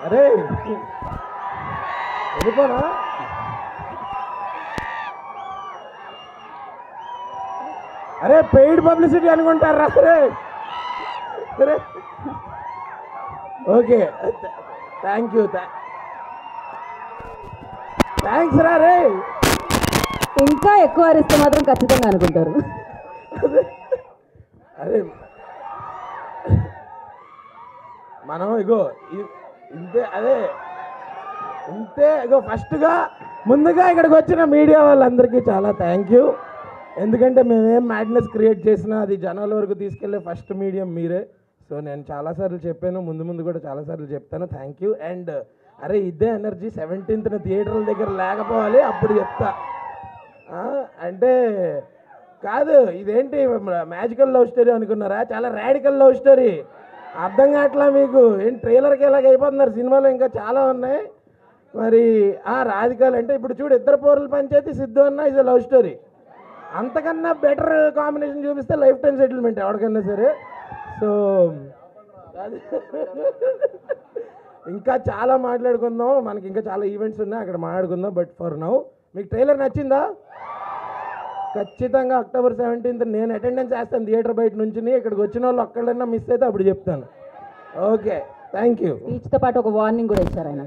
అరే వెళ్ళిపోనా? అరే paid publicity అనుకుంటారా? అరే అరే ఓకే, థ్యాంక్ యూ, థ్యాంక్స్ రా. రే ఇంకా ఎక్కువ అరిస్తే మాత్రం ఖచ్చితంగా అనుకుంటారు. అరే మనం ఇగో ఇంతే, అదే ఇంతే. ఇగో ఫస్ట్గా ముందుగా ఇక్కడికి వచ్చిన మీడియా వాళ్ళందరికీ చాలా థ్యాంక్ యూ. ఎందుకంటే మేమేం మ్యాడ్నెస్ క్రియేట్ చేసినా అది జనాల వరకు తీసుకెళ్లే ఫస్ట్ మీడియం మీరే. సో నేను చాలాసార్లు చెప్పాను, ముందు ముందు కూడా చాలాసార్లు చెప్తాను. Thank you. అండ్ అరే ఇదే ఎనర్జీ 17th థియేటర్ల దగ్గర లేకపోవాలి, అప్పుడు చెప్తా. అంటే కాదు, ఇదేంటి మ్యాజికల్ లవ్ స్టోరీ అనుకున్నారా? చాలా రాడికల్ లవ్ స్టోరీ. అర్థం కావట్లా మీకు? ఏంటి ట్రైలర్కి ఎలాగ అయిపోతున్నారు? సినిమాలో ఇంకా చాలా ఉన్నాయి. మరి రాధికల్ అంటే ఇప్పుడు చూడు, ఇద్దరు పోరుల పంచాయతీ సిద్ధు అన్న ఇస్ లవ్ స్టోరీ. అంతకన్నా బెటర్ కాంబినేషన్ చూపిస్తే లైఫ్ టైం సెటిల్మెంట్ ఎవరికైనా సరే. సో ఇంకా చాలా మాట్లాడుకుందాం, మనకి ఇంకా చాలా ఈవెంట్స్ ఉన్నాయి, అక్కడ మాట్లాడుకుందాం. బట్ ఫర్ నౌ మీకు ట్రైలర్ నచ్చిందా? ఖచ్చితంగా October 17th నేను అటెండెన్స్ చేస్తాను థియేటర్ బయట నుంచి. ఇక్కడికి వచ్చిన వాళ్ళు ఒక్కళ్ళన్నా మిస్ అయితే అప్పుడు చెప్తాను. Okay, thank you. స్పీచ్తో పాటు ఒక వార్నింగ్ కూడా ఇచ్చారు ఆయన.